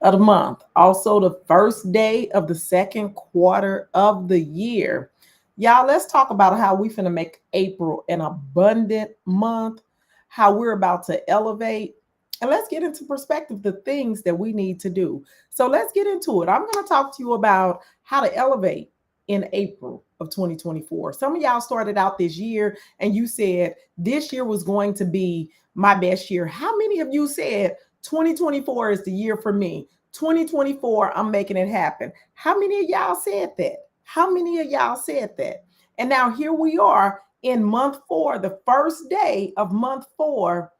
of the month. Also, the first day of the second quarter of the year. Y'all, let's talk about how we finna make April an abundant month, how we're about to elevate, and let's get into perspective the things that we need to do. So let's get into it. I'm gonna talk to you about how to elevate in April of 2024. Some of y'all started out this year and you said this year was going to be my best year. How many of you said 2024 is the year for me? 2024, I'm making it happen. How many of y'all said that? How many of y'all said that? And now here we are in month four, the first day of month four,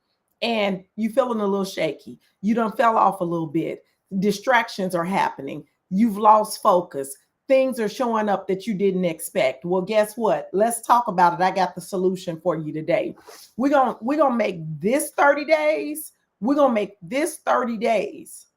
and you feeling a little shaky. You done fell off a little bit. Distractions are happening. You've lost focus. Things are showing up that you didn't expect. Well, guess what? Let's talk about it. I got the solution for you today. We're gonna make this 30 days. We're gonna make this 30 days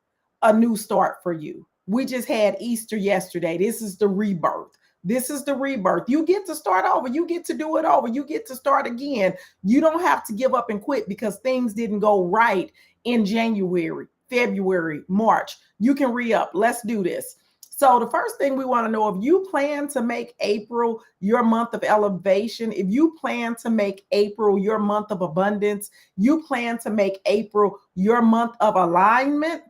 a new start for you. We just had Easter yesterday. This is the rebirth. This is the rebirth. You get to start over. You get to do it over. You get to start again. You don't have to give up and quit because things didn't go right in January, February, March. You can re-up. Let's do this. So the first thing we want to know, if you plan to make April your month of elevation, if you plan to make April your month of abundance, you plan to make April your month of alignment,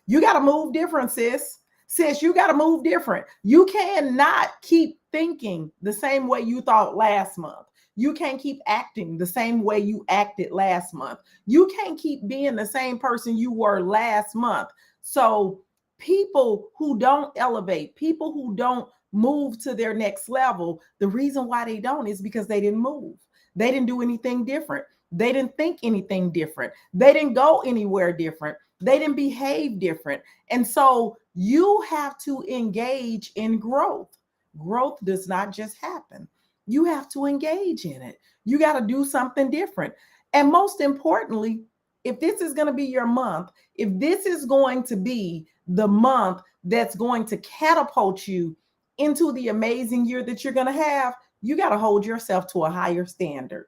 you got to move different, sis. Sis, you got to move different. You cannot keep thinking the same way you thought last month. You can't keep acting the same way you acted last month. You can't keep being the same person you were last month. So people who don't elevate, people who don't move to their next level, the reason why they don't is because they didn't move. They didn't do anything different. They didn't think anything different. They didn't go anywhere different. They didn't behave different. And so you have to engage in growth. Growth does not just happen. You have to engage in it. You got to do something different. And most importantly, if this is going to be your month, if this is going to be the month that's going to catapult you into the amazing year that you're going to have, you got to hold yourself to a higher standard.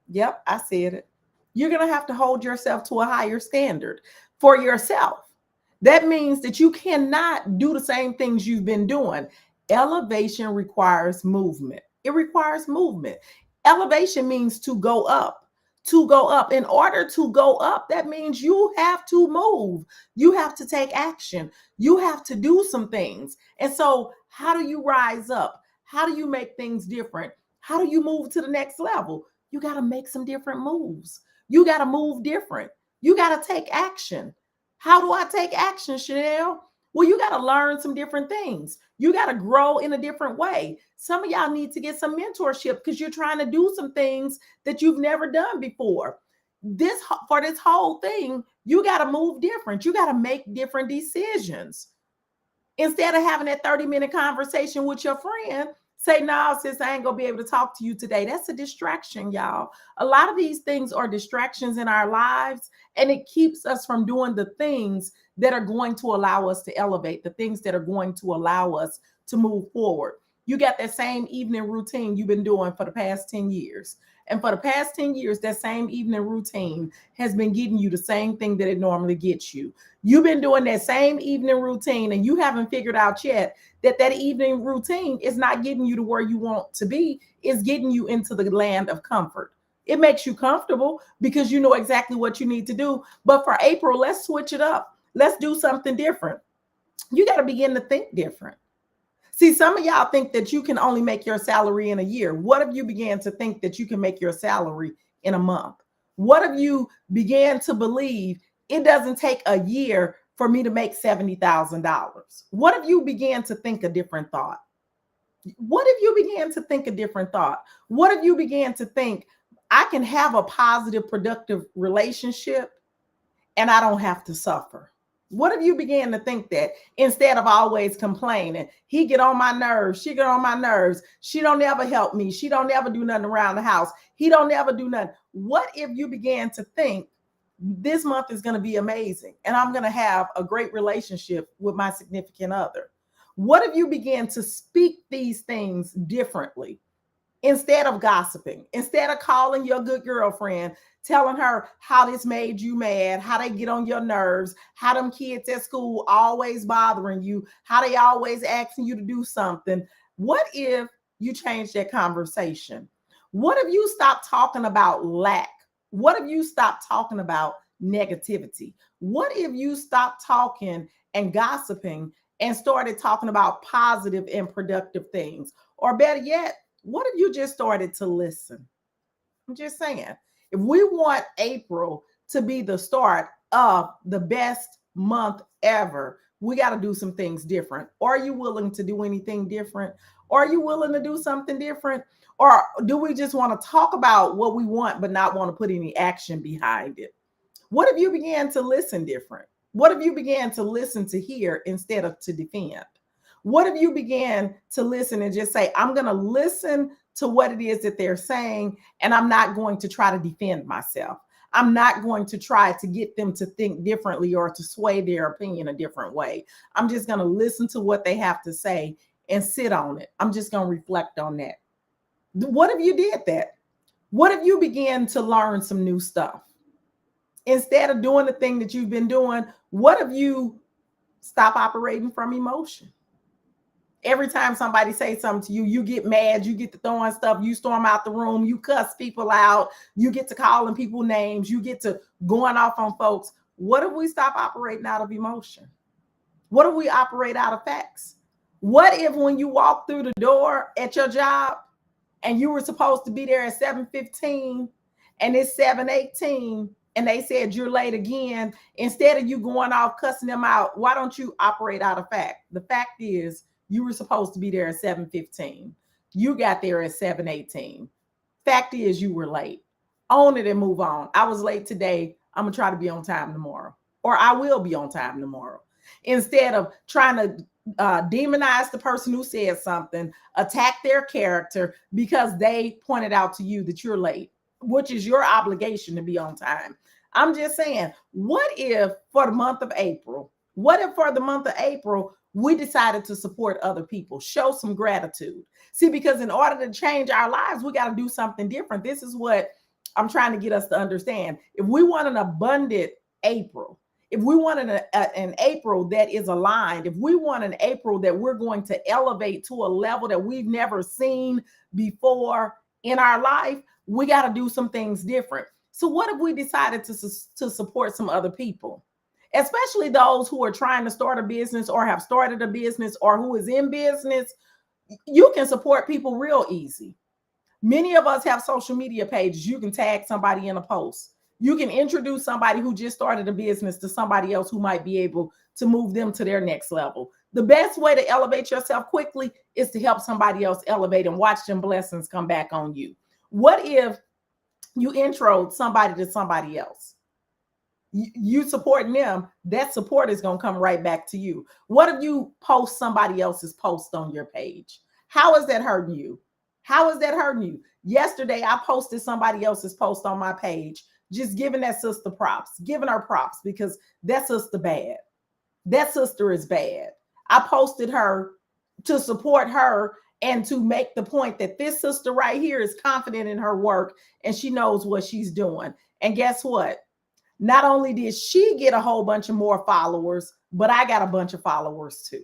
Yep, I said it. You're going to have to hold yourself to a higher standard for yourself. That means that you cannot do the same things you've been doing. Elevation requires movement. It requires movement. Elevation means to go up. To go up. In order to go up, that means you have to move. You have to take action. You have to do some things. And so, how do you rise up? How do you make things different? How do you move to the next level? You got to make some different moves. You got to move different. You got to take action. How do I take action, Chanel? Well, you got to learn some different things. You got to grow in a different way. Some of y'all need to get some mentorship because you're trying to do some things that you've never done before. For this whole thing, you got to move different. You got to make different decisions. Instead of having that 30-minute conversation with your friend, say, no, sis, I ain't going to be able to talk to you today. That's a distraction, y'all. A lot of these things are distractions in our lives, and it keeps us from doing the things that are going to allow us to elevate, the things that are going to allow us to move forward. You got that same evening routine you've been doing for the past 10 years. And for the past 10 years, that same evening routine has been getting you the same thing that it normally gets you. You've been doing that same evening routine and you haven't figured out yet that evening routine is not getting you to where you want to be. It's getting you into the land of comfort. It makes you comfortable because you know exactly what you need to do. But for April, let's switch it up. Let's do something different. You got to begin to think different. See, some of y'all think that you can only make your salary in a year. What if you began to think that you can make your salary in a month? What if you began to believe it doesn't take a year for me to make $70,000? What if you began to think a different thought? What if you began to think a different thought? What if you began to think, I can have a positive, productive relationship and I don't have to suffer? What if you began to think that instead of always complaining, he get on my nerves, she get on my nerves, she don't ever help me, she don't ever do nothing around the house, he don't ever do nothing. What if you began to think this month is going to be amazing and I'm going to have a great relationship with my significant other? What if you began to speak these things differently? Instead of gossiping, instead of calling your good girlfriend, telling her how this made you mad, how they get on your nerves, how them kids at school always bothering you, how they always asking you to do something. What if you change that conversation? What if you stop talking about lack? What if you stop talking about negativity? What if you stop talking and gossiping and started talking about positive and productive things? Or better yet, what if you just started to listen? I'm just saying, if we want April to be the start of the best month ever, we got to do some things different. Are you willing to do anything different? Are you willing to do something different? Or do we just want to talk about what we want, but not want to put any action behind it? What if you began to listen different? What if you began to listen to hear instead of to defend? What if you began to listen and just say, I'm going to listen to what it is that they're saying, and I'm not going to try to defend myself. I'm not going to try to get them to think differently or to sway their opinion a different way. I'm just going to listen to what they have to say and sit on it. I'm just going to reflect on that. What if you did that? What if you began to learn some new stuff? Instead of doing the thing that you've been doing, what if you stop operating from emotion? Every time somebody says something to you, you get mad, you get to throwing stuff, you storm out the room, you cuss people out, you get to calling people names, you get to going off on folks. What if we stop operating out of emotion? What if we operate out of facts? What if when you walk through the door at your job and you were supposed to be there at 7:15 and it's 7:18 and they said you're late again, instead of you going off cussing them out, why don't you operate out of fact? The fact is, you were supposed to be there at 7:15. You got there at 7:18. Fact is, you were late. Own it and move on. I was late today. I'm going to try to be on time tomorrow. Or I will be on time tomorrow. Instead of trying to demonize the person who said something, attack their character because they pointed out to you that you're late, which is your obligation to be on time. I'm just saying, what if for the month of April, we decided to support other people, show some gratitude? See, because in order to change our lives, we got to do something different. This is what I'm trying to get us to understand. If we want an abundant April, if we want an April that is aligned, if we want an April that we're going to elevate to a level that we've never seen before in our life, we got to do some things different. So what if we decided to support some other people? Especially those who are trying to start a business or have started a business or who is in business. You can support people real easy. Many of us have social media pages. You can tag somebody in a post. You can introduce somebody who just started a business to somebody else who might be able to move them to their next level. The best way to elevate yourself quickly is to help somebody else elevate and watch them blessings come back on you. What if you introed somebody to somebody else? You supporting them, that support is going to come right back to you. What if you post somebody else's post on your page? How is that hurting you? How is that hurting you? Yesterday, I posted somebody else's post on my page, just giving that sister props, giving her props because that sister bad. That sister is bad. I posted her to support her and to make the point that this sister right here is confident in her work and she knows what she's doing. And guess what? Not only did she get a whole bunch of more followers, but I got a bunch of followers too.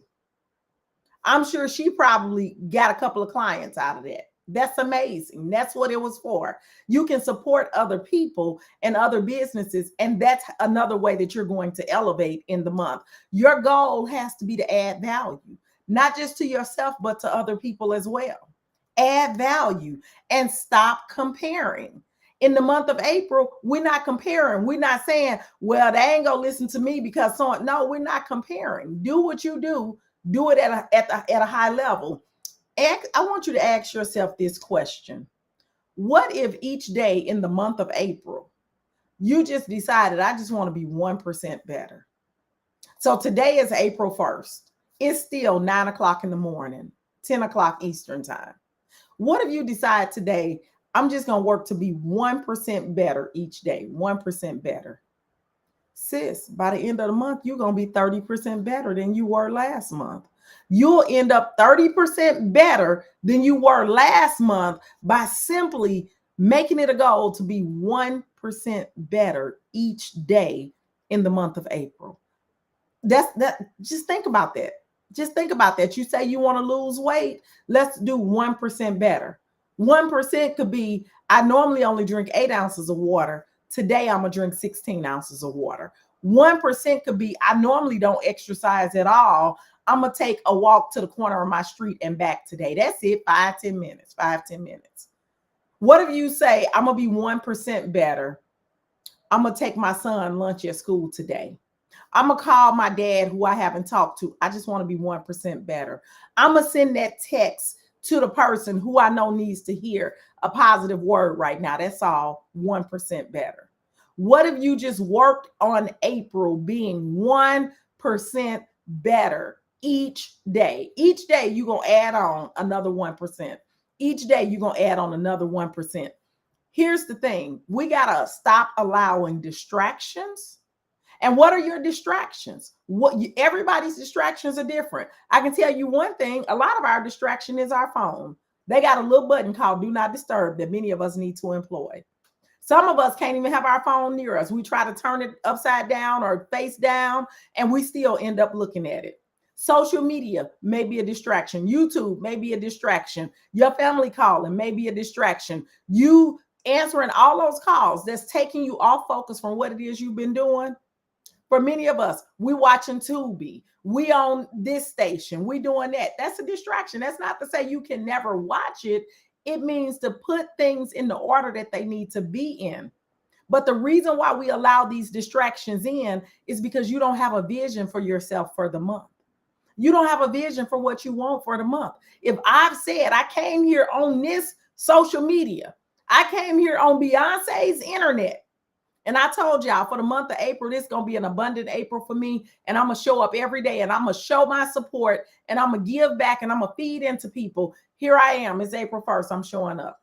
I'm sure she probably got a couple of clients out of that. That's amazing. That's what it was for. You can support other people and other businesses, and that's another way that you're going to elevate in the month. Your goal has to be to add value, not just to yourself, but to other people as well. Add value and stop comparing. In the month of April, we're not comparing. We're not saying, well, they ain't gonna listen to me because so. No, we're not comparing. Do what you do. Do it at a high level. I want you to ask yourself this question. What if each day in the month of April, you just decided, I just want to be 1% better? So today is April 1st. It's still 9 o'clock in the morning, 10 o'clock Eastern time. What if you decide today, I'm just going to work to be 1% better each day, 1% better? Sis, by the end of the month, you're going to be 30% better than you were last month. You'll end up 30% better than you were last month by simply making it a goal to be 1% 1% better each day in the month of April. Just think about that. Just think about that. You say you want to lose weight, let's do 1% better. 1% could be, I normally only drink 8 ounces of water. Today I'm gonna drink 16 ounces of water. 1% could be, I normally don't exercise at all. I'm gonna take a walk to the corner of my street and back today. That's it. 5-10 minutes. 5-10 minutes. What if you say, I'm gonna be 1% better? I'm gonna take my son lunch at school today. I'm gonna call my dad who I haven't talked to. I just want to be 1% better. I'm gonna send that text to the person who I know needs to hear a positive word right now. That's all. 1% better. What if you just worked on April being 1% better each day? Each day you're gonna add on another 1%. Each day you're gonna add on another 1%. Here's the thing. We gotta stop allowing distractions. And what are your distractions? Everybody's distractions are different. I can tell you one thing, a lot of our distraction is our phone. They got a little button called do not disturb that many of us need to employ. Some of us can't even have our phone near us. We try to turn it upside down or face down, and we still end up looking at it. Social media may be a distraction. YouTube may be a distraction. Your family calling may be a distraction. You answering all those calls that's taking you off focus from what it is you've been doing. For many of us, we watching Tubi, we on this station, we doing that. That's a distraction. That's not to say you can never watch it. It means to put things in the order that they need to be in. But the reason why we allow these distractions in is because you don't have a vision for yourself for the month. You don't have a vision for what you want for the month. If I've said I came here on this social media, I came here on Beyonce's internet, and I told y'all for the month of April, this is going to be an abundant April for me. And I'm going to show up every day and I'm going to show my support and I'm going to give back and I'm going to feed into people. Here I am. It's April 1st. I'm showing up.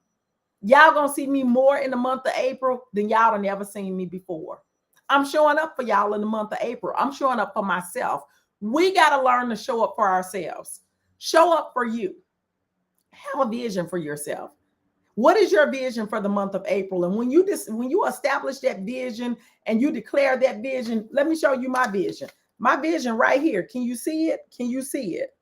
Y'all going to see me more in the month of April than y'all have never seen me before. I'm showing up for y'all in the month of April. I'm showing up for myself. We got to learn to show up for ourselves. Show up for you. Have a vision for yourself. What is your vision for the month of April? And when you establish that vision and you declare that vision, let me show you my vision. My vision right here. Can you see it? Can you see it?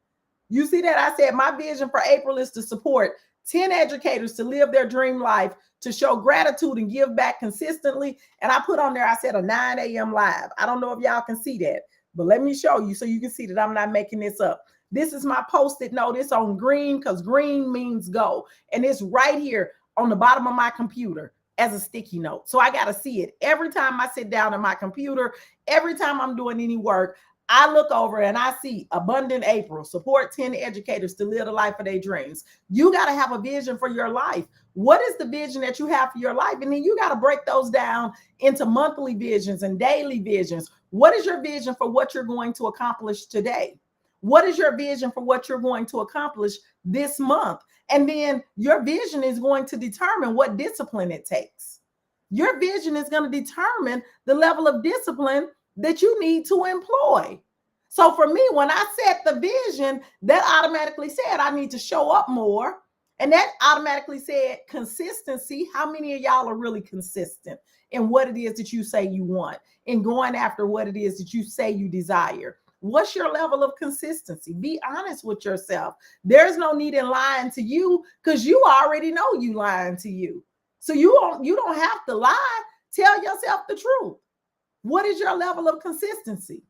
You see that? I said my vision for April is to support 10 educators to live their dream life, to show gratitude and give back consistently. And I put on there, I said a 9 a.m. live. I don't know if y'all can see that, but let me show you so you can see that I'm not making this up. This is my Post-it note. It's on green because green means go. And it's right here on the bottom of my computer as a sticky note. So I got to see it. Every time I sit down at my computer, every time I'm doing any work, I look over and I see Abundant April, support 10 educators to live the life of their dreams. You got to have a vision for your life. What is the vision that you have for your life? And then you got to break those down into monthly visions and daily visions. What is your vision for what you're going to accomplish today? What is your vision for what you're going to accomplish this month? And then your vision is going to determine what discipline it takes. Your vision is going to determine the level of discipline that you need to employ. So for me, when I set the vision, that automatically said I need to show up more. And that automatically said consistency. How many of y'all are really consistent in what it is that you say you want, in going after what it is that you say you desire? What's your level of consistency? Be honest with yourself. There's no need in lying to you because you already know you lying to you. So you don't have to lie. Tell yourself the truth. What is your level of consistency?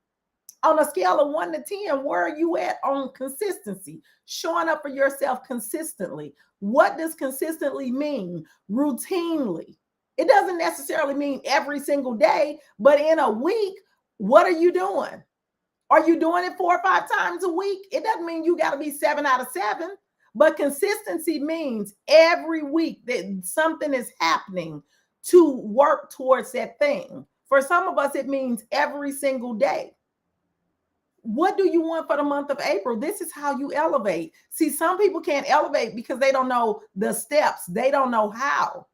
On a scale of 1 to 10, where are you at on consistency? Showing up for yourself consistently. What does consistently mean? Routinely. It doesn't necessarily mean every single day, but in a week, what are you doing? Are you doing it 4 or 5 times a week? It doesn't mean you got to be 7 out of 7, but consistency means every week that something is happening to work towards that thing. For some of us, it means every single day. What do you want for the month of April? This is how you elevate. See, some people can't elevate because they don't know the steps. They don't know how.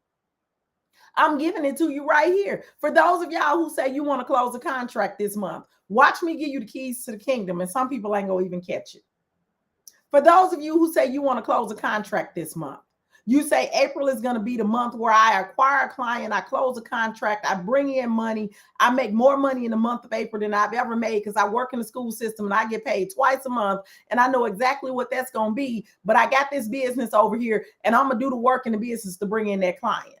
I'm giving it to you right here. For those of y'all who say you want to close a contract this month, watch me give you the keys to the kingdom, and some people ain't going to even catch it. For those of you who say you want to close a contract this month, You say April is going to be the month where I acquire a client, I close a contract, I bring in money, I make more money in the month of April than I've ever made because I work in the school system and I get paid twice a month and I know exactly what that's going to be. But I got this business over here and I'm going to do the work in the business to bring in that client.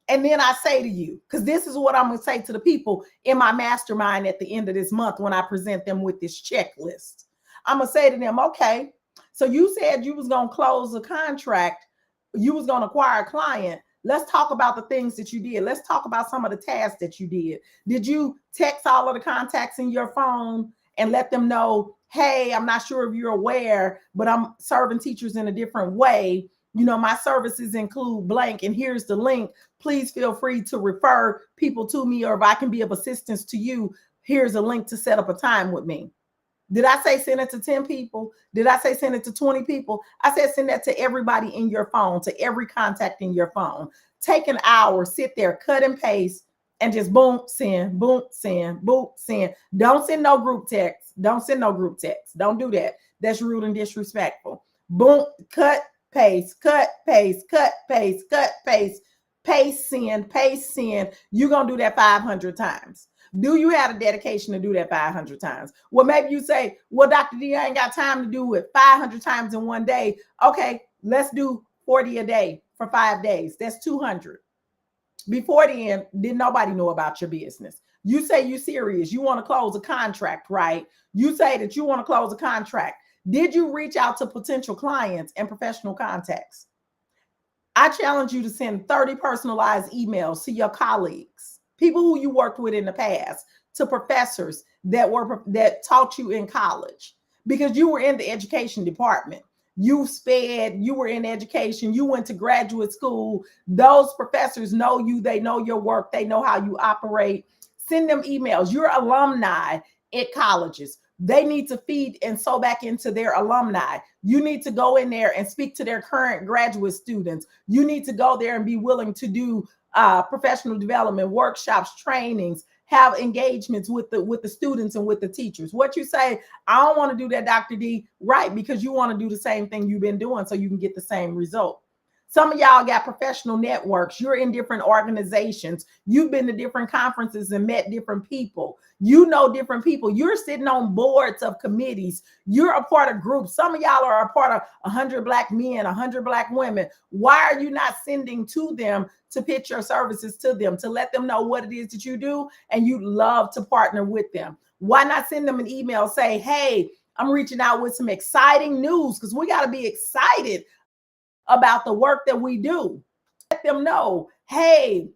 And then I say to you, because this is what I'm going to say to the people in my mastermind at the end of this month when I present them with this checklist. I'm going to say to them, okay, so you said you was going to close a contract, you was going to acquire a client. Let's talk about the things that you did. Let's talk about some of the tasks that you did. Did you text all of the contacts in your phone and let them know, hey, I'm not sure if you're aware, but I'm serving teachers in a different way. You know, my services include blank, and here's the link. Please feel free to refer people to me, or if I can be of assistance to you, here's a link to set up a time with me. Did I say send it to 10 people? Did I say send it to 20 people? I said send that to everybody in your phone, to every contact in your phone. Take an hour, sit there, cut and paste, and just boom, send, boom, send, boom, send. Don't send no group text. Don't send no group text. Don't do that. That's rude and disrespectful. Boom, cut, paste, cut, paste, cut, paste, cut, paste, paste, send, paste, send. You're going to do that 500 times. Do you have a dedication to do that 500 times? Well, maybe you say, well, Dr. D, I ain't got time to do it 500 times in one day. Okay, let's do 40 a day for 5 days. That's 200. Before then, didn't nobody know about your business. You say you're serious. You want to close a contract, right? You say that you want to close a contract. Did you reach out to potential clients and professional contacts? I challenge you to send 30 personalized emails to your colleagues, people who you worked with in the past, to professors that taught you in college, because you were in the education department. You were in education, you went to graduate school. Those professors know you, they know your work, they know how you operate. Send them emails. You're alumni at colleges. They need to feed and sow back into their alumni. You need to go in there and speak to their current graduate students. You need to go there and be willing to do professional development workshops, trainings, have engagements with the students and with the teachers. What you say, I don't want to do that, Dr. D, right? Because you want to do the same thing you've been doing so you can get the same result. Some of y'all got professional networks. You're in different organizations. You've been to different conferences and met different people. You know different people. You're sitting on boards of committees. You're a part of groups. Some of y'all are a part of 100 Black men, 100 Black women. Why are you not sending to them to pitch your services to them, to let them know what it is that you do and you love to partner with them? Why not send them an email, say, hey, I'm reaching out with some exciting news, because we got to be excited about the work that we do. Let them know, hey,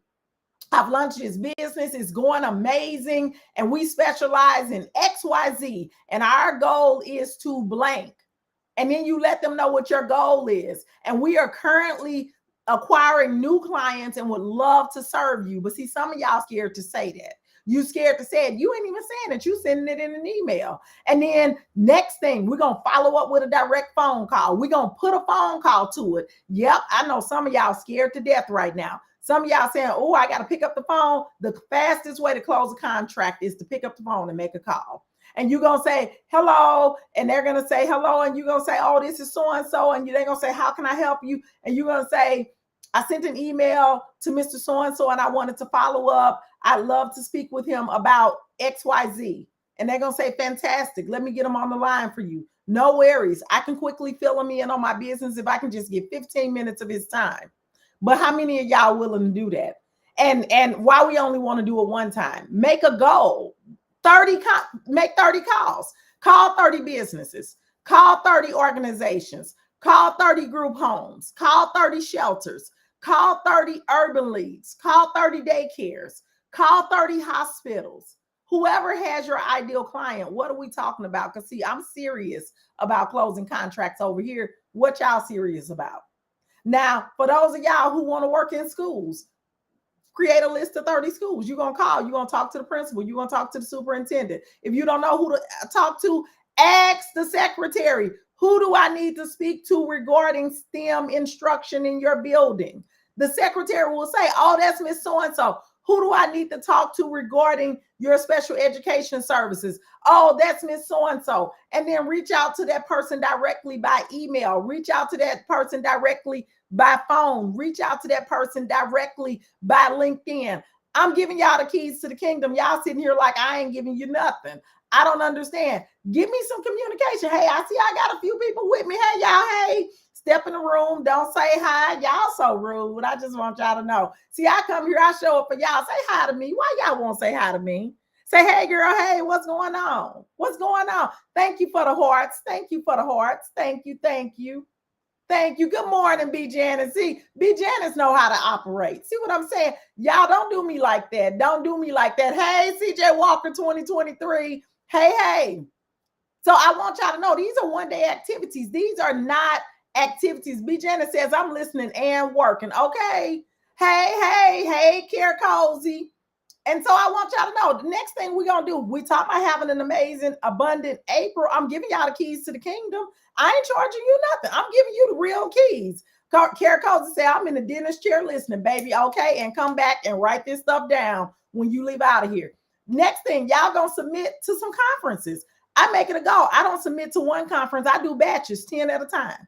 I've launched this business, it's going amazing, and we specialize in XYZ, and our goal is to blank. And then you let them know what your goal is. And we are currently acquiring new clients and would love to serve you. But see, some of y'all scared to say that. You scared to say it. You ain't even saying it. You sending it in an email. And then next thing, we're going to follow up with a direct phone call. We're going to put a phone call to it. Yep, I know some of y'all scared to death right now. Some of y'all saying, oh, I got to pick up the phone. The fastest way to close a contract is to pick up the phone and make a call. And you're going to say, hello, and they're going to say hello, and you're going to say, oh, this is so-and-so, and they're going to say, how can I help you? And you're going to say, I sent an email to Mr. So-and-so, and I wanted to follow up. I'd love to speak with him about XYZ. And they're going to say, fantastic. Let me get him on the line for you. No worries. I can quickly fill him in on my business if I can just get 15 minutes of his time. But how many of y'all willing to do that? And why we only want to do it one time? Make a goal. Make 30 calls. Call 30 businesses. Call 30 organizations. Call 30 group homes. Call 30 shelters. Call 30 urban leagues. Call 30 daycares. Call 30 hospitals. Whoever has your ideal client, what are we talking about? Because see, I'm serious about closing contracts over here. What y'all serious about? Now, for those of y'all who want to work in schools, create a list of 30 schools. You're going to call. You're going to talk to the principal. You're going to talk to the superintendent. If you don't know who to talk to, ask the secretary. Who do I need to speak to regarding STEM instruction in your building? The secretary will say, oh, that's Miss So-and-so. Who do I need to talk to regarding your special education services? Oh, that's Miss So-and-so. And then reach out to that person directly by email. Reach out to that person directly by phone. Reach out to that person directly by LinkedIn. I'm giving y'all the keys to the kingdom. Y'all sitting here like I ain't giving you nothing. I don't understand. Give me some communication. Hey, I see I got a few people with me. Hey, y'all, hey, step in the room. Don't say hi. Y'all so rude. I just want y'all to know. See, I come here, I show up for y'all. Say hi to me. Why y'all won't say hi to me? Say, hey, girl, hey, what's going on? What's going on? Thank you for the hearts. Thank you for the hearts. Thank you, thank you. Thank you. Good morning, B. Janice. See, B. Janice know how to operate. See what I'm saying? Y'all don't do me like that. Don't do me like that. Hey, CJ Walker 2023. Hey, hey. So I want y'all to know these are one-day activities. These are not activities. B. Janice says, I'm listening and working. Okay. Hey, Care Cozy. And so I want y'all to know the next thing we're going to do, we talk about having an amazing, abundant April. I'm giving y'all the keys to the kingdom. I ain't charging you nothing. I'm giving you the real keys. Kara Cozy said, I'm in the dentist chair listening, baby. Okay. And come back and write this stuff down when you leave out of here. Next thing, y'all going to submit to some conferences. I make it a goal. I don't submit to one conference. I do batches, 10 at a time.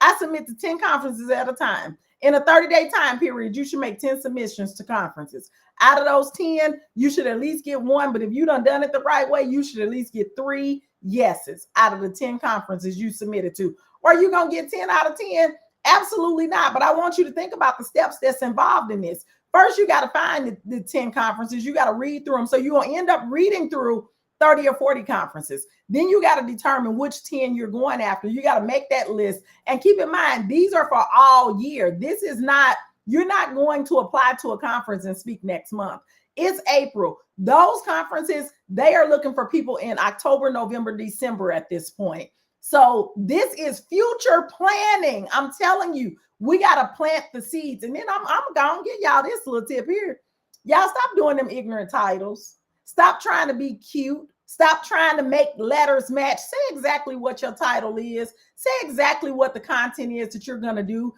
I submit to 10 conferences at a time. In a 30-day time period, you should make 10 submissions to conferences. Out of those 10, you should at least get one. But if you done it the right way, you should at least get 3 yeses out of the 10 conferences you submitted to. Or you going to get 10 out of 10? Absolutely not. But I want you to think about the steps that's involved in this. First, you got to find the 10 conferences. You got to read through them. So you're going to end up reading through 30 or 40 conferences. Then you got to determine which 10 you're going after. You got to make that list. And keep in mind, these are for all year. This is not, you're not going to apply to a conference and speak next month. It's April. Those conferences, they are looking for people in October, November, December at this point. So this is future planning. I'm telling you, we got to plant the seeds. And then I'm going to give y'all this little tip here. Y'all stop doing them ignorant titles. Stop trying to be cute. Stop trying to make letters match. Say exactly what your title is. Say exactly what the content is that you're going to do.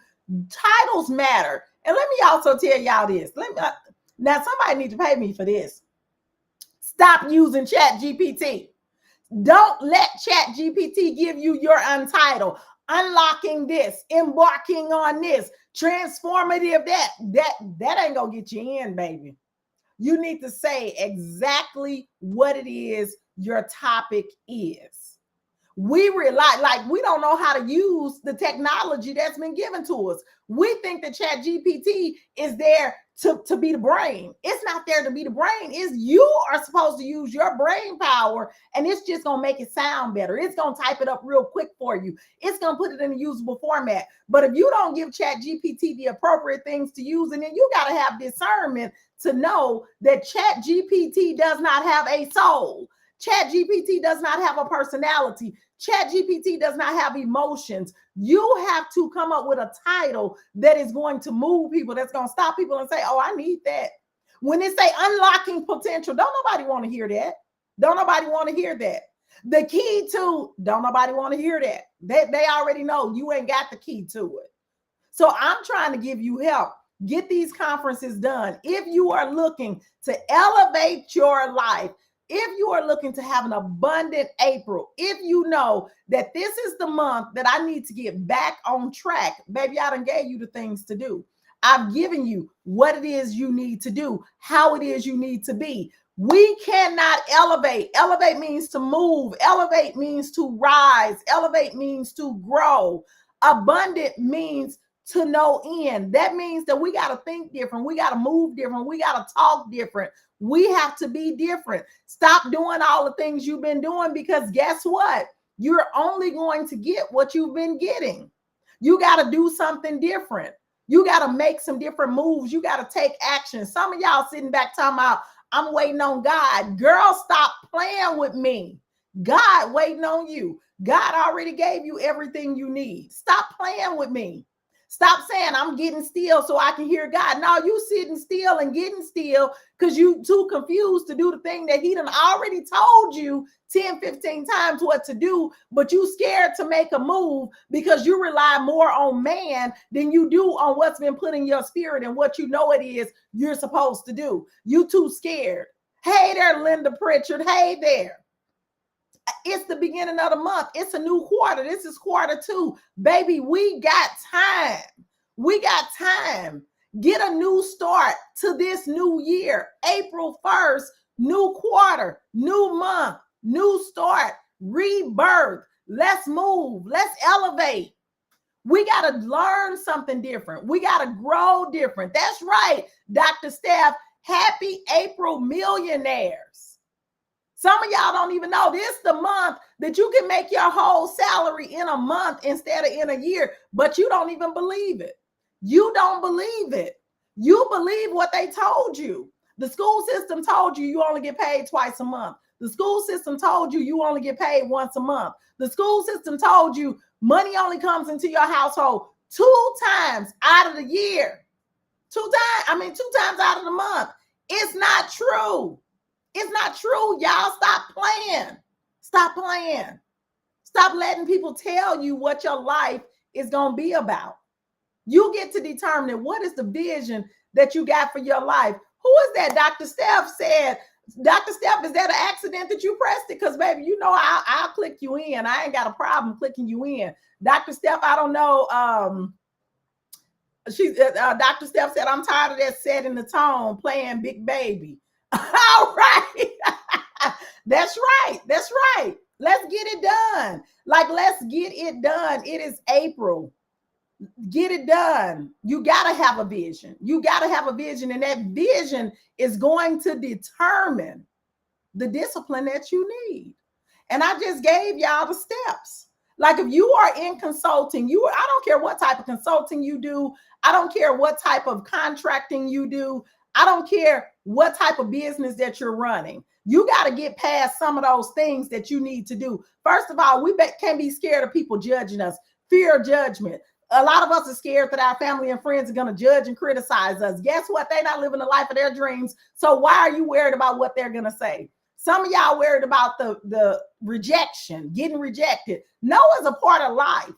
Titles matter. And let me also tell y'all this. Now, somebody needs to pay me for this. Stop using ChatGPT. Don't let ChatGPT give you your untitled. Unlocking this, embarking on this, transformative that ain't going to get you in, baby. You need to say exactly what it is your topic is. We rely, like we don't know how to use the technology that's been given to us. We think that ChatGPT is there to be the brain. It's not there to be the brain. You are supposed to use your brain power, and it's just going to make it sound better. It's going to type it up real quick for you. It's going to put it in a usable format. But if you don't give ChatGPT the appropriate things to use, and then you got to have discernment to know that ChatGPT does not have a soul. ChatGPT does not have a personality. ChatGPT does not have emotions. You have to come up with a title that is going to move people, that's going to stop people and say, oh, I need that. When it say unlocking potential, don't nobody want to hear that. Don't nobody want to hear that. The key to, don't nobody want to hear that. They already know you ain't got the key to it. So I'm trying to give you help. Get these conferences done. If you are looking to elevate your life, if you are looking to have an abundant April, if you know that this is the month that I need to get back on track, baby, I done gave you the things to do. I've given you what it is you need to do, how it is you need to be. We cannot elevate. Elevate means to move. Elevate means to rise. Elevate means to grow. Abundant means to no end. That means that we got to think different. We got to move different. We got to talk different. We have to be different. Stop doing all the things you've been doing, because guess what? You're only going to get what you've been getting. You got to do something different. You got to make some different moves. You got to take action. Some of y'all sitting back talking about, I'm waiting on God. Girl, stop playing with me. God waiting on you. God already gave you everything you need. Stop playing with me. Stop saying I'm getting still so I can hear God. No, you sitting still and getting still because you too confused to do the thing that he done already told you 10, 15 times what to do, but you scared to make a move because you rely more on man than you do on what's been put in your spirit and what you know it is you're supposed to do. You too scared. Hey there, Linda Pritchard. Hey there. It's the beginning of the month. It's a new quarter. This is quarter 2. Baby, we got time. We got time. Get a new start to this new year. April 1st, new quarter, new month, new start, rebirth. Let's move. Let's elevate. We got to learn something different. We got to grow different. That's right, Dr. Steph. Happy April millionaires. Some of y'all don't even know this is the month that you can make your whole salary in a month instead of in a year, but you don't even believe it. You don't believe it. You believe what they told you. The school system told you only get paid twice a month. The school system told you only get paid once a month. The school system told you money only comes into your household 2 times out of the year. 2 times out of the month. It's not true. It's not true, y'all. Stop playing. Stop playing. Stop letting people tell you what your life is going to be about. You get to determine what is the vision that you got for your life. Who is that? Dr. Steph said, Dr. Steph, is that an accident that you pressed it? Because, baby, you know I'll click you in. I ain't got a problem clicking you in. Dr. Steph, I don't know. Dr. Steph said, I'm tired of that setting the tone, playing Big Baby. All right. That's right. That's right. Let's get it done. Let's get it done. It is April. Get it done. You got to have a vision. You got to have a vision. And that vision is going to determine the discipline that you need. And I just gave y'all the steps. If you are in consulting, I don't care what type of consulting you do. I don't care what type of contracting you do. I don't care what type of business that you're running. You got to get past some of those things that you need to do. First of all, we can't be scared of people judging us. Fear of judgment. A lot of us are scared that our family and friends are going to judge and criticize us. Guess what? They're not living the life of their dreams. So why are you worried about what they're going to say? Some of y'all worried about the rejection, getting rejected. No is a part of life.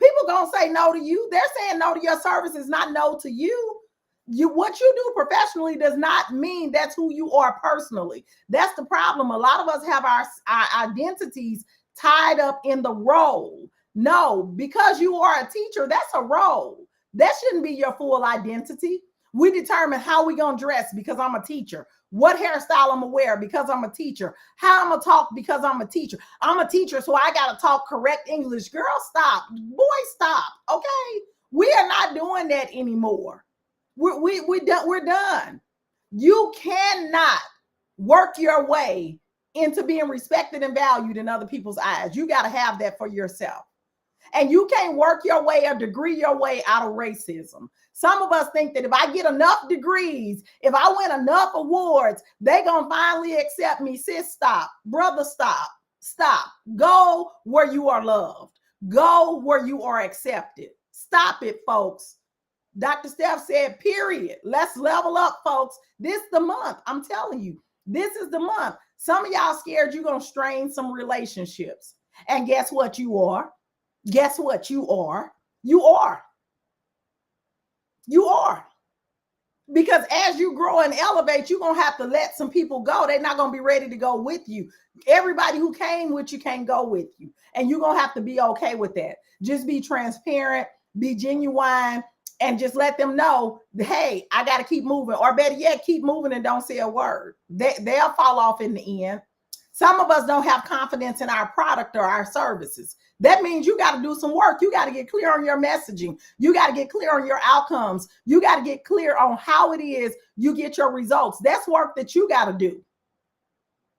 People going to say no to you. They're saying no to your services, not no to you. What you do professionally does not mean that's who you are personally. That's the problem. A lot of us have our identities tied up in the role. No, because you are a teacher, that's a role. That shouldn't be your full identity. We determine how we going to dress because I'm a teacher. What hairstyle I'm going to wear because I'm a teacher. How I'm going to talk because I'm a teacher. I'm a teacher, so I got to talk correct English. Girl, stop. Boy, stop. Okay? We are not doing that anymore. We're done. You cannot work your way into being respected and valued in other people's eyes. You got to have that for yourself. And you can't work your way or degree your way out of racism. Some of us think that if I get enough degrees, if I win enough awards, they're going to finally accept me. Sis, stop. Brother, stop. Stop. Go where you are loved. Go where you are accepted. Stop it, folks. Dr. Steph said, period. Let's level up, folks. This is the month. I'm telling you, this is the month. Some of y'all scared you're going to strain some relationships. And guess what you are? Guess what you are? You are. You are. Because as you grow and elevate, you're going to have to let some people go. They're not going to be ready to go with you. Everybody who came with you can't go with you. And you're going to have to be okay with that. Just be transparent, be genuine, and just let them know, hey, I got to keep moving. Or better yet, keep moving and don't say a word. They'll fall off in the end. Some of us don't have confidence in our product or our services. That means you got to do some work. You got to get clear on your messaging. You got to get clear on your outcomes. You got to get clear on how it is you get your results. That's work that you got to do.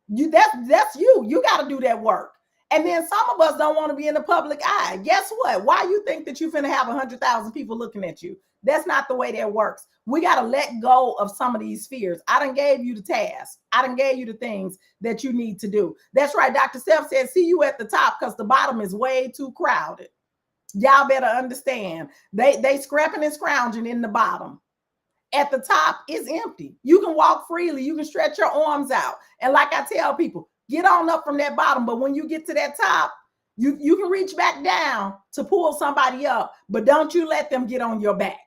That's you. You got to do that work. And then some of us don't want to be in the public eye. Guess what? Why you think that you're finna have 100,000 people looking at you? That's not the way that works. We got to let go of some of these fears. I done gave you the task. I done gave you the things that you need to do. That's right. Dr. Steph said, see you at the top because the bottom is way too crowded. Y'all better understand. They scrapping and scrounging in the bottom. At the top is empty. You can walk freely. You can stretch your arms out. And like I tell people, get on up from that bottom. But when you get to that top, you can reach back down to pull somebody up. But don't you let them get on your back.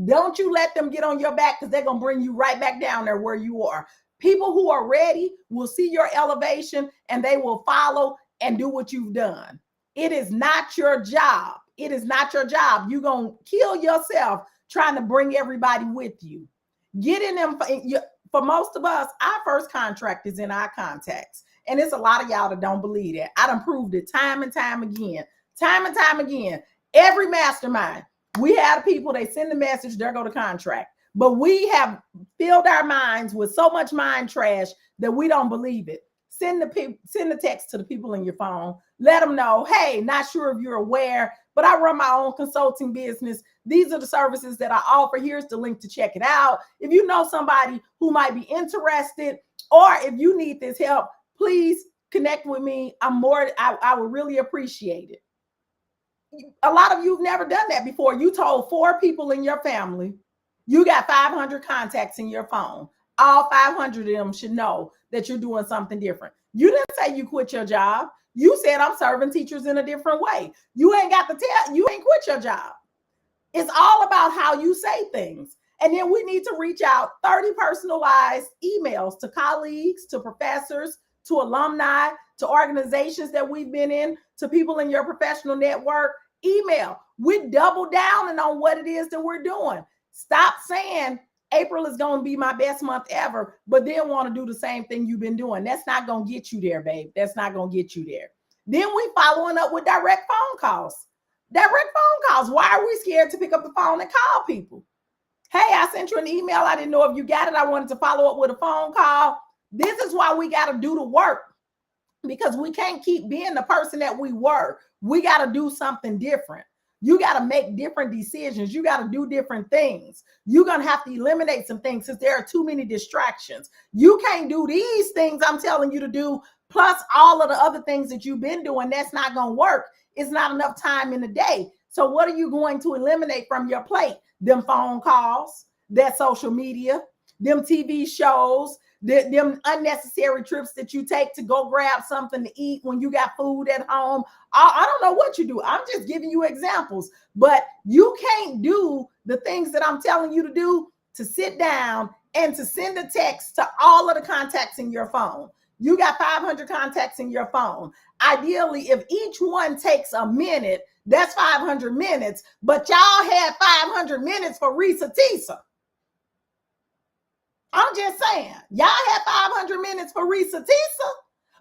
Don't you let them get on your back because they're going to bring you right back down there where you are. People who are ready will see your elevation and they will follow and do what you've done. It is not your job. It is not your job. You're going to kill yourself trying to bring everybody with you. Get in them. For most of us, our first contract is in our contacts. And it's a lot of y'all that don't believe that. I done proved it time and time again. Time and time again. Every mastermind, we have people, they send the message, there go the contract. But we have filled our minds with so much mind trash that we don't believe it. Send the text to the people in your phone. Let them know, hey, not sure if you're aware, but I run my own consulting business. These are the services that I offer. Here's the link to check it out. If you know somebody who might be interested, or if you need this help, please connect with me. I would really appreciate it. A lot of you've never done that before. You told 4 people in your family, you got 500 contacts in your phone. All 500 of them should know that you're doing something different. You didn't say you quit your job. You said, I'm serving teachers in a different way. You ain't got to tell, you ain't quit your job. It's all about how you say things. And then we need to reach out 30 personalized emails to colleagues, to professors, to alumni, to organizations that we've been in, to people in your professional network. Email. We double down on what it is that we're doing. Stop saying April is going to be my best month ever, but then want to do the same thing you've been doing. That's not going to get you there, babe. That's not going to get you there. Then we following up with direct phone calls. Direct phone calls. Why are we scared to pick up the phone and call people? Hey, I sent you an email. I didn't know if you got it. I wanted to follow up with a phone call. This is why we got to do the work, because we can't keep being the person that we were. We got to do something different. You got to make different decisions. You got to do different things. You're going to have to eliminate some things because there are too many distractions. You can't do these things I'm telling you to do, plus all of the other things that you've been doing. That's not going to work. It's not enough time in the day. So what are you going to eliminate from your plate? Them phone calls, that social media, them TV shows, them unnecessary trips that you take to go grab something to eat when you got food at home. I don't know what you do. I'm just giving you examples, but you can't do the things that I'm telling you to do, to sit down and to send a text to all of the contacts in your phone. You got 500 contacts in your phone. Ideally, if each one takes a minute, that's 500 minutes, but y'all had 500 minutes for Risa Tisa. I'm just saying, y'all had 500 minutes for Risa Tisa,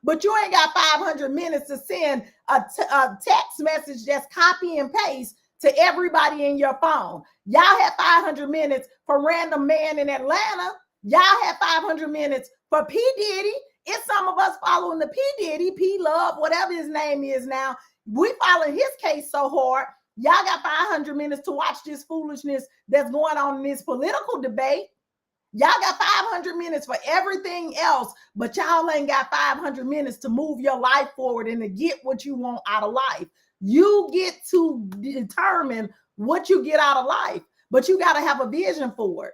but you ain't got 500 minutes to send a text message that's copy and paste to everybody in your phone. Y'all had 500 minutes for random man in Atlanta. Y'all had 500 minutes for P. Diddy. It's some of us following the P. Diddy, P. Love, whatever his name is now. We following his case so hard. Y'all got 500 minutes to watch this foolishness that's going on in this political debate. Y'all got 500 minutes for everything else, but y'all ain't got 500 minutes to move your life forward and to get what you want out of life. You get to determine what you get out of life, but you got to have a vision for it.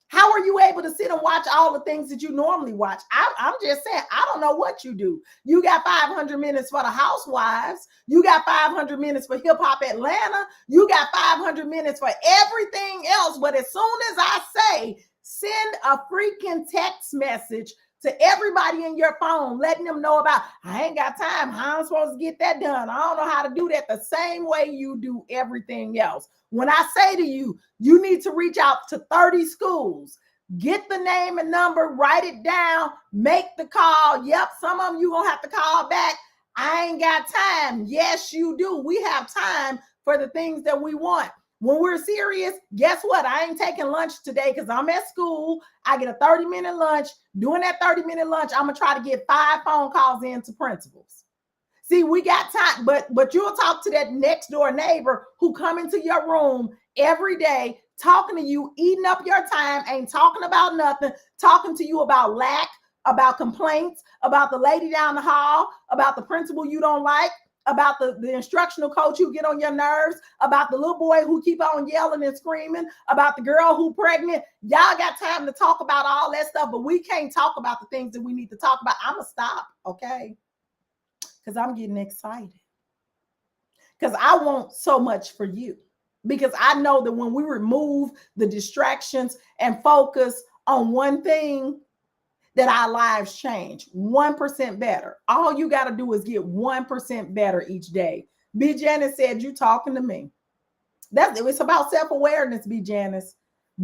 How are you able to sit and watch all the things that you normally watch? I'm just saying, I don't know what you do. You got 500 minutes for the housewives. You got 500 minutes for Hip Hop Atlanta. You got 500 minutes for everything else. But as soon as I say, send a freaking text message to everybody in your phone, letting them know about, I ain't got time. How I'm supposed to get that done? I don't know how to do that the same way you do everything else. When I say to you, you need to reach out to 30 schools, get the name and number, write it down, make the call. Yep, some of them you're going to have to call back. I ain't got time. Yes, you do. We have time for the things that we want. When we're serious, guess what? I ain't taking lunch today because I'm at school. I get a 30-minute lunch. During that 30-minute lunch, I'm going to try to get 5 phone calls in to principals. See, we got time, but you'll talk to that next door neighbor who come into your room every day, talking to you, eating up your time, ain't talking about nothing, talking to you about lack, about complaints, about the lady down the hall, about the principal you don't like, about the instructional coach who get on your nerves, about the little boy who keep on yelling and screaming, about the girl who pregnant. Y'all got time to talk about all that stuff, but we can't talk about the things that we need to talk about. I'm going to stop, okay? Because I'm getting excited. Because I want so much for you. Because I know that when we remove the distractions and focus on one thing, that our lives change 1% better. All you got to do is get 1% better each day. B. Janice said, you talking to me. It's about self-awareness, B. Janice.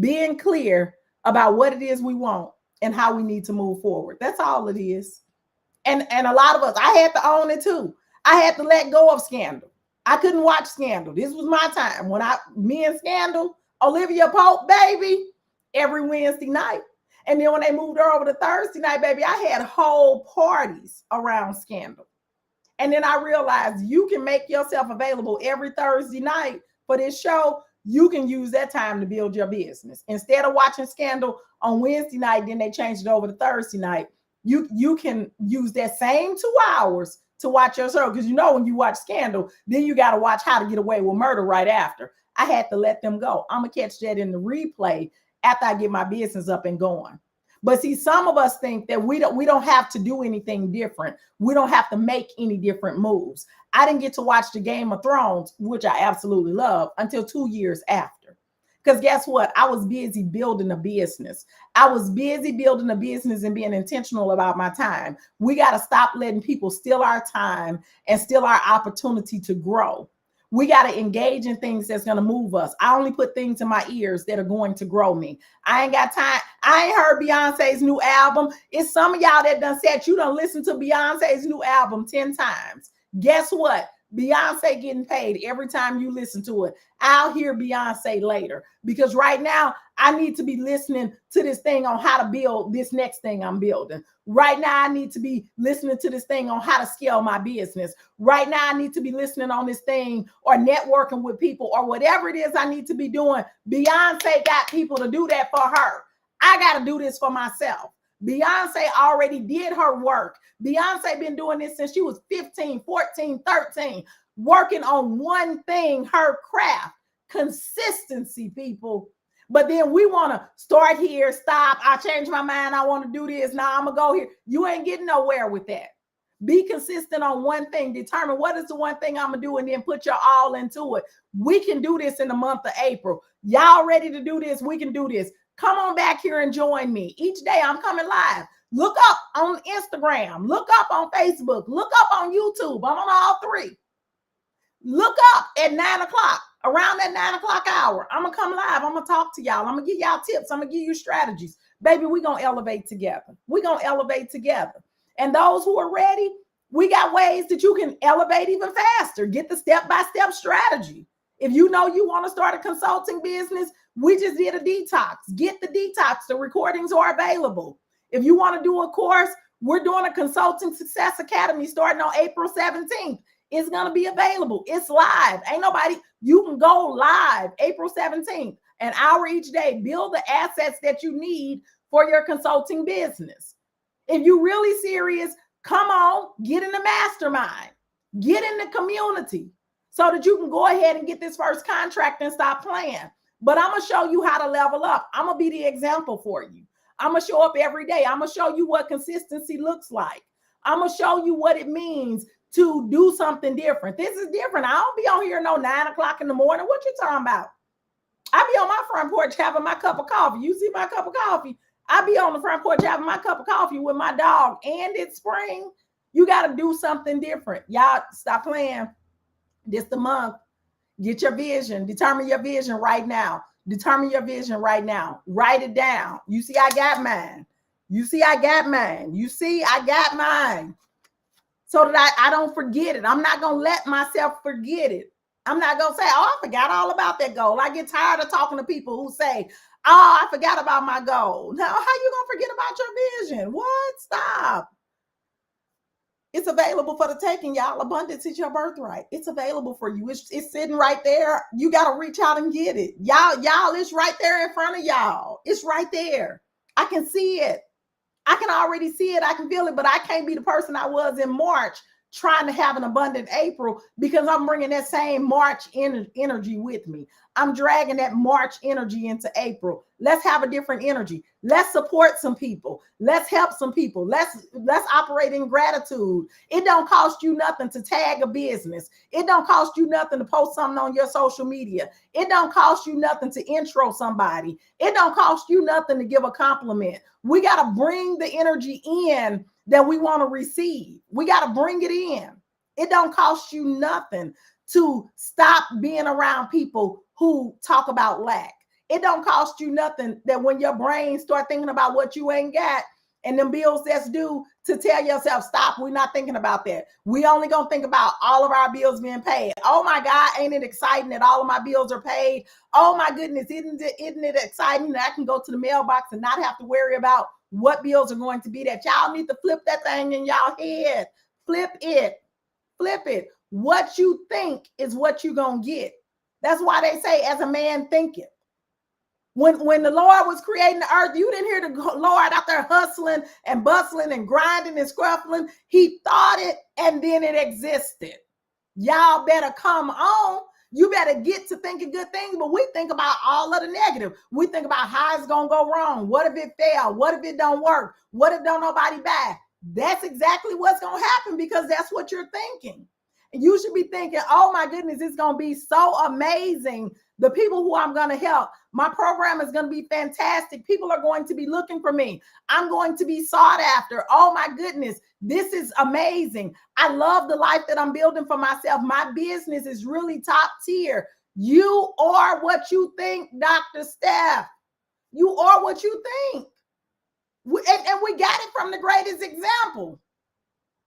Being clear about what it is we want and how we need to move forward. That's all it is. And a lot of us, I had to own it too. I had to let go of Scandal. I couldn't watch Scandal. This was my time. Me and Scandal, Olivia Pope, baby, every Wednesday night. And then when they moved her over to Thursday night, baby, I had whole parties around Scandal. And then I realized you can make yourself available every Thursday night for this show. You can use that time to build your business. Instead of watching Scandal on Wednesday night, then they changed it over to Thursday night. You can use that same 2 hours to watch your show. Because when you watch Scandal, then you got to watch How to Get Away with Murder right after. I had to let them go. I'm going to catch that in the replay after I get my business up and going. But see, some of us think that we don't have to do anything different. We don't have to make any different moves. I didn't get to watch the Game of Thrones, which I absolutely love, until 2 years after. Because guess what? I was busy building a business. I was busy building a business and being intentional about my time. We got to stop letting people steal our time and steal our opportunity to grow. We got to engage in things that's going to move us. I only put things in my ears that are going to grow me. I ain't got time. I ain't heard Beyonce's new album. It's some of y'all that done said you done listened to Beyonce's new album 10 times. Guess what? Beyonce getting paid every time you listen to it. I'll hear Beyonce later, because right now I need to be listening to this thing on how to build this next thing I'm building. Right now I need to be listening to this thing on how to scale my business. Right now I need to be listening on this thing or networking with people or whatever it is I need to be doing. Beyonce got people to do that for her. I got to do this for myself. Beyonce already did her work. Beyonce been doing this since she was 15, 14, 13, working on one thing, her craft, consistency, people. But then we want to start here, stop. I changed my mind. I want to do this. Now I'm going to go here. You ain't getting nowhere with that. Be consistent on one thing. Determine what is the one thing I'm going to do and then put your all into it. We can do this in the month of April. Y'all ready to do this? We can do this. Come on back here and join me. Each day I'm coming live. Look up on Instagram. Look up on Facebook. Look up on YouTube. I'm on all three. Look up at 9 o'clock. Around that 9 o'clock hour, I'm going to come live. I'm going to talk to y'all. I'm going to give y'all tips. I'm going to give you strategies. Baby, we're going to elevate together. We're going to elevate together. And those who are ready, we got ways that you can elevate even faster. Get the step-by-step strategy. If you know you want to start a consulting business, we just did a detox. Get the detox. The recordings are available. If you want to do a course, we're doing a Consulting Success Academy starting on April 17th. It's going to be available. It's live. You can go live April 17th, an hour each day. Build the assets that you need for your consulting business. If you're really serious, come on, get in the mastermind. Get in the community so that you can go ahead and get this first contract and stop playing. But I'm going to show you how to level up. I'm going to be the example for you. I'm going to show up every day. I'm going to show you what consistency looks like. I'm going to show you what it means to do something different. This is different. I don't be on here no 9 o'clock in the morning. What you talking about? I be on my front porch having my cup of coffee. You see my cup of coffee? I be on the front porch having my cup of coffee with my dog, and it's spring. You got to do something different. Y'all stop playing. This the month. Get your vision. Determine your vision right now. Determine your vision right now. Write it down. You see, I got mine. You see, I got mine. You see, I got mine. So that I don't forget it. I'm not going to let myself forget it. I'm not going to say, oh, I forgot all about that goal. I get tired of talking to people who say, oh, I forgot about my goal. Now, how you going to forget about your vision? What? Stop. It's available for the taking, y'all. Abundance is your birthright. It's available for you. It's sitting right there. You got to reach out and get it. Y'all, it's right there in front of y'all. It's right there. I can see it. I can already see it. I can feel it, but I can't be the person I was in March trying to have an abundant April, because I'm bringing that same March energy with me. I'm dragging that March energy into April. Let's have a different energy. Let's support some people. Let's help some people. Let's operate in gratitude. It don't cost you nothing to tag a business. It don't cost you nothing to post something on your social media. It don't cost you nothing to intro somebody. It don't cost you nothing to give a compliment. We got to bring the energy in that we want to receive. We got to bring it in. It don't cost you nothing to stop being around people who talk about lack. It don't cost you nothing that when your brain start thinking about what you ain't got and them bills that's due, to tell yourself, stop, we're not thinking about that. We only gonna think about all of our bills being paid. Oh my God, ain't it exciting that all of my bills are paid? Oh my goodness, isn't it exciting that I can go to the mailbox and not have to worry about what bills are going to be that? Y'all need to flip that thing in y'all head. Flip it. Flip it. What you think is what you're gonna get. That's why they say, as a man thinketh. When the Lord was creating the earth, you didn't hear the Lord out there hustling and bustling and grinding and scruffling. He thought it and then it existed. Y'all better come on. You better get to thinking good things, but we think about all of the negative. We think about how it's going to go wrong. What if it fails? What if it don't work? What if don't nobody buy? That's exactly what's going to happen, because that's what you're thinking. And you should be thinking, oh my goodness, it's going to be so amazing. The people who I'm going to help, my program is going to be fantastic. People are going to be looking for me. I'm going to be sought after. Oh my goodness, this is amazing. I love the life that I'm building for myself. My business is really top tier. You are what you think, Dr. Steph. You are what you think. And we got it from the greatest example.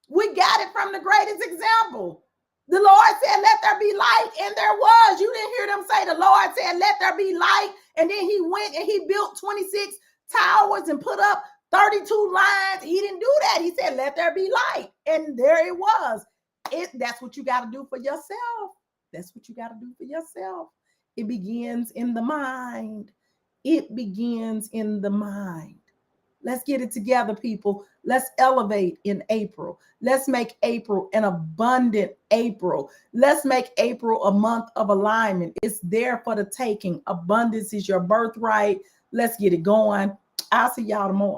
We got it from the greatest example. The Lord said, let there be light, and there was. You didn't hear them say the Lord said, let there be light, and then he went and he built 26 towers and put up 32 lines. He didn't do that. He said, let there be light, and there it was. That's what you got to do for yourself. That's what you got to do for yourself. It begins in the mind. It begins in the mind. Let's get it together, people. Let's elevate in April. Let's make April an abundant April. Let's make April a month of alignment. It's there for the taking. Abundance is your birthright. Let's get it going. I'll see y'all tomorrow.